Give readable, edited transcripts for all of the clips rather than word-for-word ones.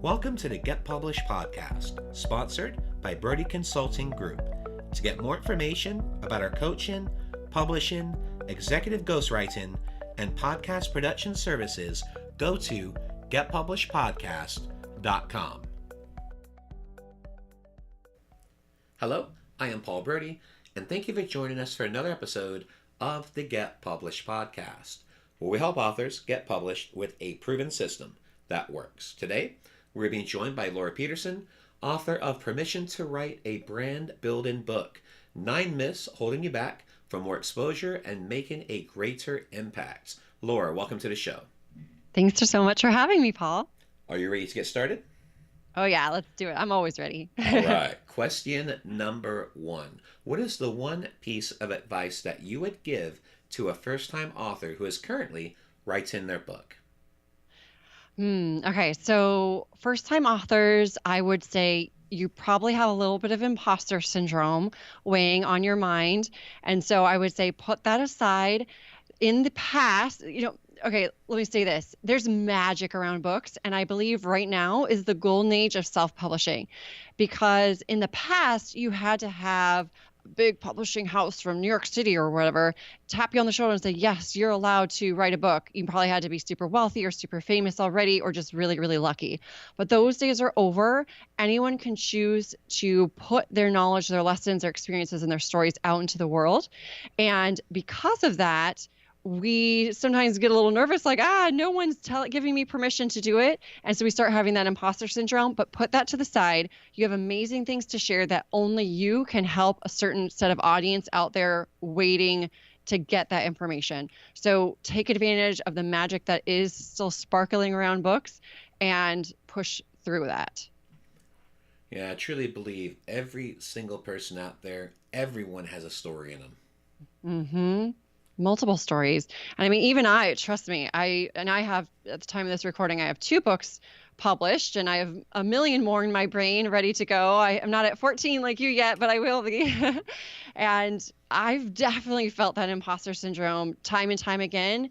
Welcome to the Get Published podcast, sponsored by Brodie Consulting Group. To get more information about our coaching, publishing, executive ghostwriting, and podcast production services, go to getpublishedpodcast.com. Hello, I am Paul Brodie, and thank you for joining us for another episode of the Get Published podcast, where we help authors get published with a proven system that works. Today, we're being joined by Laura Petersen, author of Permission to Write a Brand Building Book, 9 Myths Holding You Back from More Exposure and Making a Greater Impact. Laura, welcome to the show. Thanks so much for having me, Paul. Are you ready to get started? Oh yeah, let's do it. I'm always ready. All right. Question number 1. What is the one piece of advice that you would give to a first-time author who is currently writing their book? Okay, so first-time authors, I would say you probably have a little bit of imposter syndrome weighing on your mind. And so I would say put that aside. In the past, okay, let me say this. There's magic around books, and I believe right now is the golden age of self-publishing, because in the past you had to have a big publishing house from New York City or whatever tap you on the shoulder and say, yes, you're allowed to write a book. You probably had to be super wealthy or super famous already, or just really, really lucky. But those days are over. Anyone can choose to put their knowledge, their lessons, their experiences, and their stories out into the world. And because of that, we sometimes get a little nervous, like, no one's giving me permission to do it. And so we start having that imposter syndrome, but put that to the side. You have amazing things to share that only you can help a certain set of audience out there waiting to get that information. So take advantage of the magic that is still sparkling around books and push through that. Yeah, I truly believe every single person out there, everyone has a story in them. Mm-hmm. Multiple stories. And I mean, even trust me, I have, at the time of this recording, I have 2 books published, and I have a million more in my brain ready to go. I'm not at 14 like you yet, but I will be. And I've definitely felt that imposter syndrome time and time again.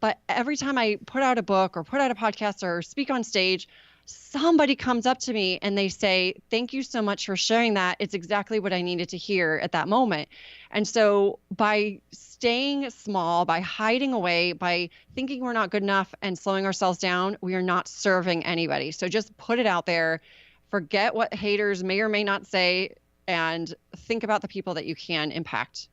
But every time I put out a book or put out a podcast or speak on stage, somebody comes up to me and they say, thank you so much for sharing that. It's exactly what I needed to hear at that moment. And so by staying small, by hiding away, by thinking we're not good enough and slowing ourselves down, we are not serving anybody. So just put it out there, forget what haters may or may not say, and think about the people that you can impact.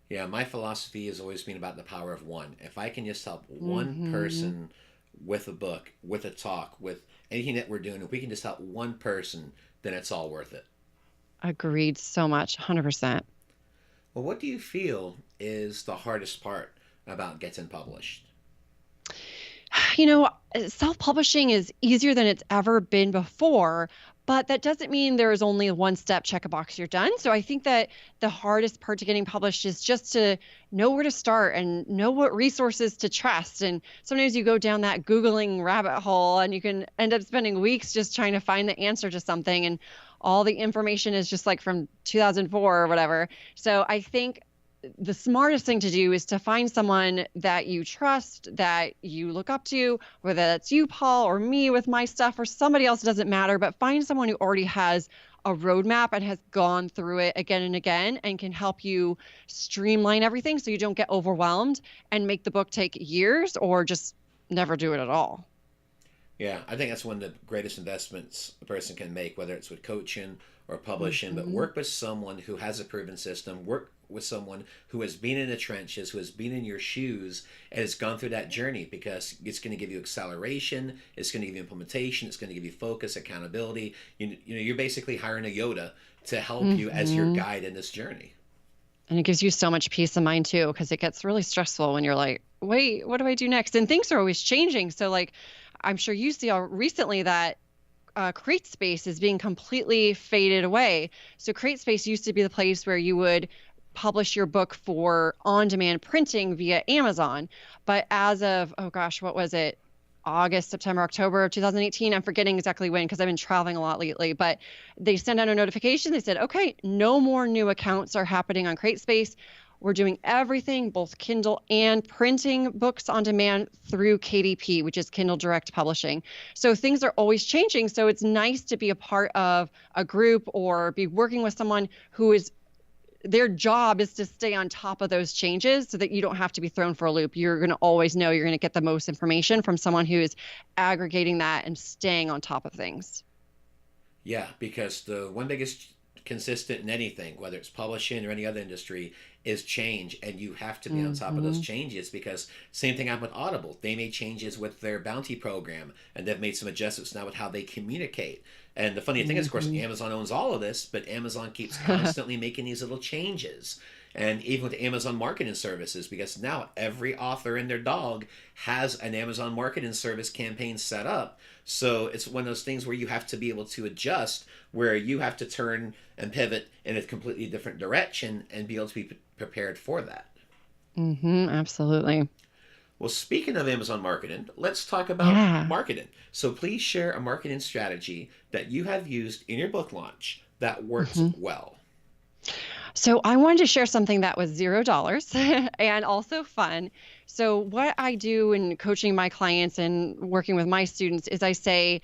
Yeah, my philosophy has always been about the power of one. If I can just help one person with a book, with a talk, with anything that we're doing, if we can just help one person, then it's all worth it. Agreed so much, 100%. Well, what do you feel is the hardest part about getting published? Self-publishing is easier than it's ever been before, but that doesn't mean there is only one step, check a box, you're done. So I think that the hardest part to getting published is just to know where to start and know what resources to trust. And sometimes you go down that Googling rabbit hole and you can end up spending weeks just trying to find the answer to something. And all the information is just like from 2004 or whatever. So I think the smartest thing to do is to find someone that you trust, that you look up to, whether that's you, Paul, or me with my stuff, or somebody else, doesn't matter, but find someone who already has a roadmap and has gone through it again and again and can help you streamline everything so you don't get overwhelmed and make the book take years or just never do it at all. Yeah, I think that's one of the greatest investments a person can make, whether it's with coaching or publishing, but work with someone who has a proven system, work with someone who has been in the trenches, who has been in your shoes, and has gone through that journey, because it's going to give you acceleration, it's going to give you implementation, it's going to give you focus, accountability. You're basically hiring a Yoda to help you as your guide in this journey. And it gives you so much peace of mind too, because it gets really stressful when you're like, wait, what do I do next? And things are always changing. So like, I'm sure you see recently that CreateSpace is being completely faded away. So CreateSpace used to be the place where you would publish your book for on-demand printing via Amazon. But as of, what was it? August, September, October of 2018. I'm forgetting exactly when because I've been traveling a lot lately, but they sent out a notification. They said, okay, no more new accounts are happening on CreateSpace. we're doing everything, both Kindle and printing books on demand through KDP, which is Kindle Direct Publishing. So things are always changing. So it's nice to be a part of a group or be working with someone who is their job is to stay on top of those changes so that you don't have to be thrown for a loop. You're going to always know you're going to get the most information from someone who is aggregating that and staying on top of things. Yeah, because the one biggest consistent in anything, whether it's publishing or any other industry, is change, and you have to be on top of those changes. Because same thing happened with Audible. They made changes with their bounty program, and they've made some adjustments now with how they communicate. And the funny thing is, of course, Amazon owns all of this, but Amazon keeps constantly making these little changes. And even with Amazon marketing services, because now every author and their dog has an Amazon marketing service campaign set up. So it's one of those things where you have to be able to adjust, where you have to turn and pivot in a completely different direction and be able to be prepared for that. Absolutely. Well, speaking of Amazon marketing, let's talk about marketing. So please share a marketing strategy that you have used in your book launch that works well. So I wanted to share something that was $0 and also fun. So what I do in coaching my clients and working with my students is I say,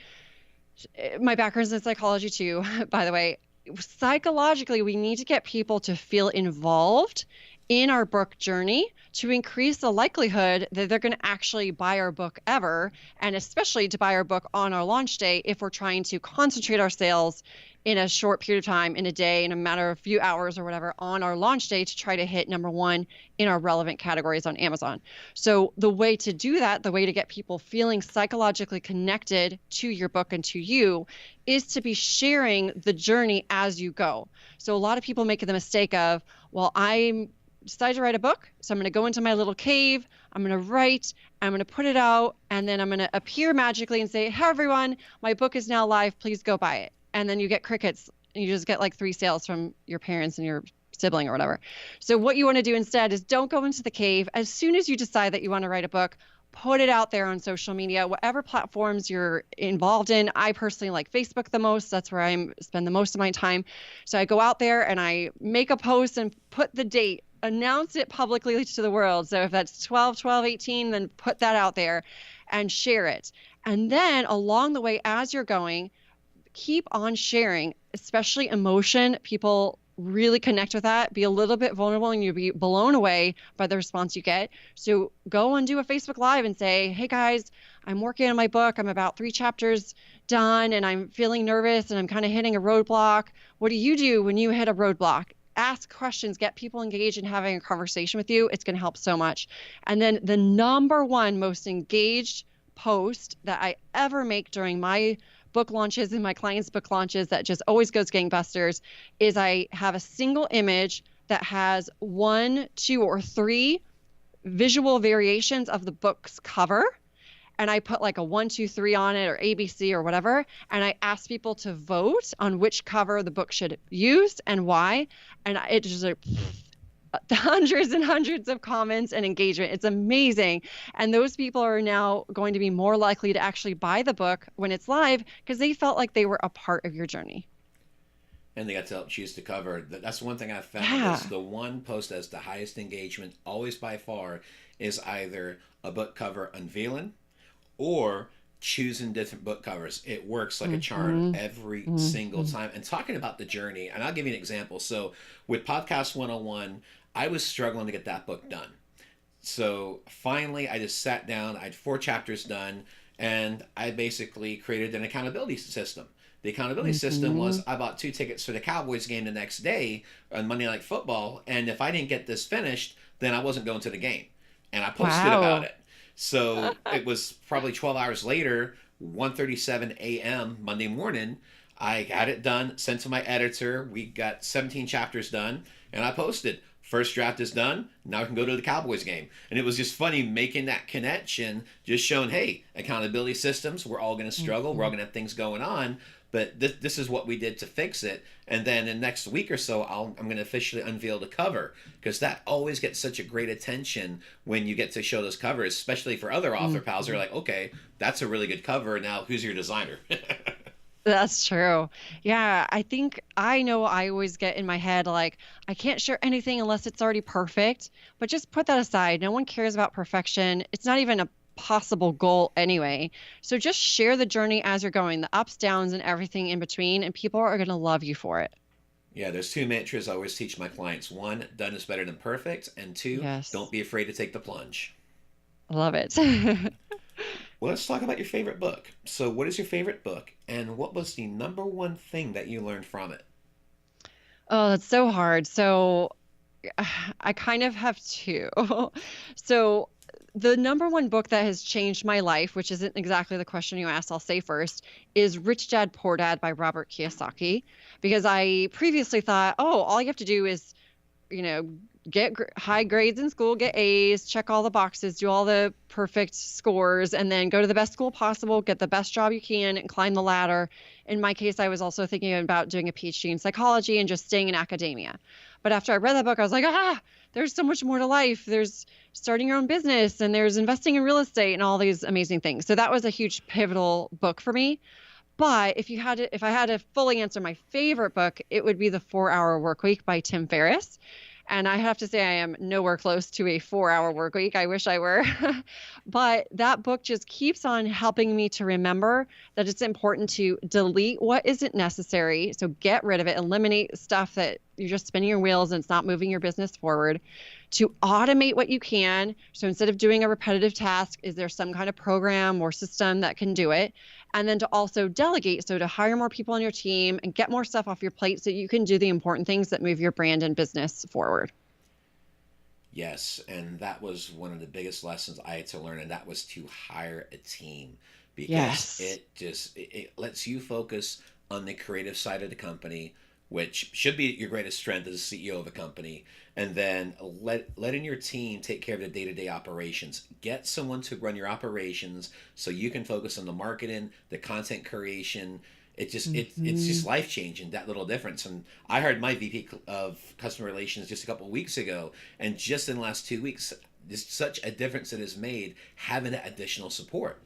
my background is in psychology too, by the way. Psychologically, we need to get people to feel involved in our book journey to increase the likelihood that they're going to actually buy our book ever, and especially to buy our book on our launch day if we're trying to concentrate our sales in a short period of time, in a day, in a matter of a few hours or whatever, on our launch day to try to hit number one in our relevant categories on Amazon. So the way to do that, the way to get people feeling psychologically connected to your book and to you, is to be sharing the journey as you go. So a lot of people make the mistake of, well, I decided to write a book, so I'm going to go into my little cave, I'm going to write, I'm going to put it out, and then I'm going to appear magically and say, hey, everyone, my book is now live, please go buy it. And then you get crickets. You just get like 3 sales from your parents and your sibling or whatever. So what you want to do instead is don't go into the cave. As soon as you decide that you want to write a book, put it out there on social media, whatever platforms you're involved in. I personally like Facebook the most. That's where I spend the most of my time. So I go out there and I make a post and put the date, announce it publicly to the world. So if that's 12/12/18, then put that out there and share it. And then along the way, as you're going, keep on sharing, especially emotion. People really connect with that. Be a little bit vulnerable and you'll be blown away by the response you get. So go and do a Facebook Live and say, hey guys, I'm working on my book. I'm about 3 chapters done and I'm feeling nervous and I'm kind of hitting a roadblock. What do you do when you hit a roadblock? Ask questions, get people engaged in having a conversation with you. It's going to help so much. And then the number one most engaged post that I ever make during my book launches and my clients' book launches that just always goes gangbusters is I have a single image that has 1, 2, or 3 visual variations of the book's cover. And I put like a 1, 2, 3 on it or ABC or whatever. And I ask people to vote on which cover the book should use and why. And it just like hundreds and hundreds of comments and engagement. It's amazing. And those people are now going to be more likely to actually buy the book when it's live because they felt like they were a part of your journey. And they got to help choose the cover. That's one thing I've found is the one post that has the highest engagement, always by far, is either a book cover unveiling or choosing different book covers. It works like a charm every single time. And talking about the journey, and I'll give you an example. So with Podcast 101, I was struggling to get that book done. So finally, I just sat down. I had 4 chapters done, and I basically created an accountability system. The accountability system was I bought 2 tickets for the Cowboys game the next day on Monday Night Football, and if I didn't get this finished, then I wasn't going to the game. And I posted about it. So it was probably 12 hours later, 1:37 a.m. Monday morning, I got it done, sent to my editor. We got 17 chapters done, and I posted. First draft is done. Now I can go to the Cowboys game. And it was just funny making that connection, just showing, hey, accountability systems, we're all going to struggle. We're all going to have things going on. But this is what we did to fix it. And then in the next week or so, I'm going to officially unveil the cover, because that always gets such a great attention when you get to show those covers, especially for other author pals. They're like, okay, that's a really good cover. Now, who's your designer? That's true. Yeah, I think I know I always get in my head like, I can't share anything unless it's already perfect, but just put that aside. No one cares about perfection. It's not even a possible goal anyway. So just share the journey as you're going, the ups, downs, and everything in between, and people are going to love you for it. Yeah, there's two mantras I always teach my clients. One, done is better than perfect. And two, don't Yes, be afraid to take the plunge. I love it. Well, let's talk about your favorite book. So, what is your favorite book, and what was the number one thing that you learned from it? Oh, that's so hard. So I kind of have two. So, the number one book that has changed my life, which isn't exactly the question you asked, I'll say first, is Rich Dad Poor Dad by Robert Kiyosaki. Because I previously thought, oh, all you have to do is, you know, get high grades in school, get A's, check all the boxes, do all the perfect scores, and then go to the best school possible, get the best job you can, and climb the ladder. In my case, I was also thinking about doing a PhD in psychology and just staying in academia. But after I read that book, I was like, there's so much more to life. There's starting your own business and there's investing in real estate and all these amazing things. So that was a huge pivotal book for me. But if I had to fully answer my favorite book, it would be The 4 Hour Workweek by Tim Ferriss. And I have to say, I am nowhere close to a 4 hour work week. I wish I were. But that book just keeps on helping me to remember that it's important to delete what isn't necessary. So get rid of it, eliminate stuff that you're just spinning your wheels and it's not moving your business forward. To automate what you can. So instead of doing a repetitive task, is there some kind of program or system that can do it? And then to also delegate. So to hire more people on your team and get more stuff off your plate so you can do the important things that move your brand and business forward. Yes, and that was one of the biggest lessons I had to learn, and that was to hire a team because Yes. it lets you focus on the creative side of the company, which should be your greatest strength as a CEO of a company, and then letting your team take care of the day-to-day operations. Get someone to run your operations so you can focus on the marketing, the content creation. It's Hmm. just life changing, that little difference. And I hired my VP of customer relations just a couple of weeks ago, and just in the last 2 weeks, there's such a difference it has made having that additional support.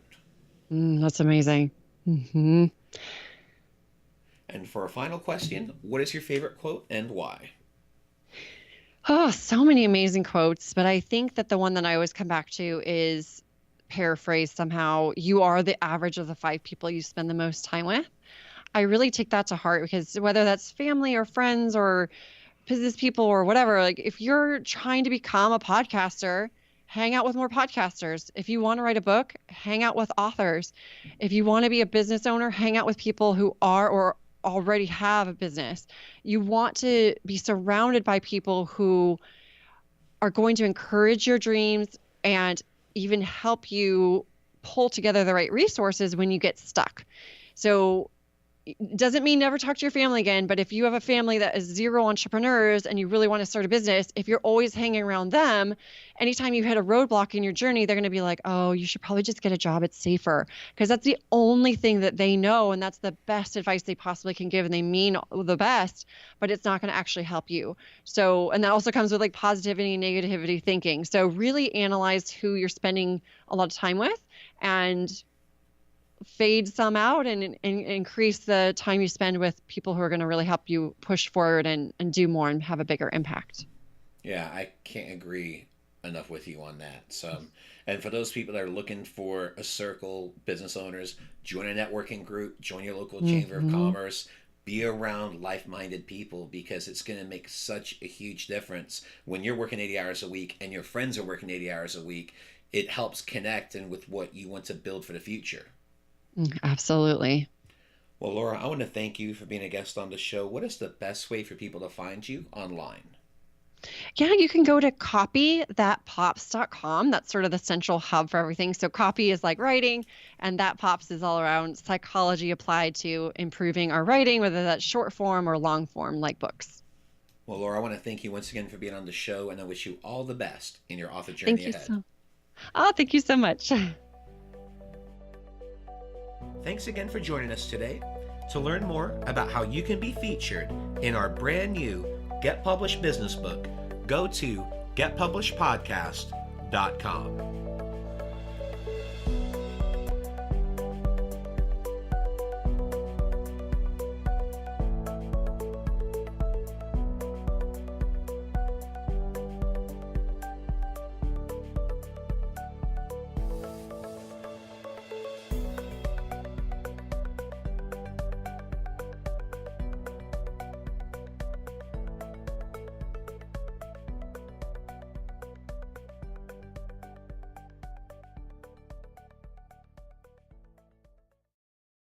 That's amazing. Hmm. And for a final question, what is your favorite quote and why? Oh, so many amazing quotes. But I think that the one that I always come back to is paraphrased somehow, you are the average of the 5 people you spend the most time with. I really take that to heart because whether that's family or friends or business people or whatever, like if you're trying to become a podcaster, hang out with more podcasters. If you want to write a book, hang out with authors. If you want to be a business owner, hang out with people who are or already have a business. You want to be surrounded by people who are going to encourage your dreams and even help you pull together the right resources when you get stuck. So doesn't mean never talk to your family again, but if you have a family that is zero entrepreneurs and you really want to start a business, if you're always hanging around them, anytime you hit a roadblock in your journey, they're going to be like, oh, you should probably just get a job. It's safer. Because that's the only thing that they know. And that's the best advice they possibly can give. And they mean the best, but it's not going to actually help you. So, and that also comes with like positivity and negativity thinking. So really analyze who you're spending a lot of time with and fade some out and increase the time you spend with people who are going to really help you push forward and do more and have a bigger impact. Yeah, I can't agree enough with you on that. So, and for those people that are looking for a circle, business owners, join a networking group, join your local chamber of Hmm. commerce, be around like-minded people because it's going to make such a huge difference when you're working 80 hours a week and your friends are working 80 hours a week. It helps connect and with what you want to build for the future. Absolutely. Well, Laura, I want to thank you for being a guest on the show. What is the best way for people to find you online? Yeah, you can go to copythatpops.com. That's sort of the central hub for everything. So copy is like writing, and that pops is all around psychology applied to improving our writing, whether that's short form or long form like books. Well, Laura, I want to thank you once again for being on the show, and I wish you all the best in your author journey Thank you ahead. so. Oh, thank you so much. Thanks again for joining us today. To learn more about how you can be featured in our brand new Get Published business book, go to getpublishedpodcast.com.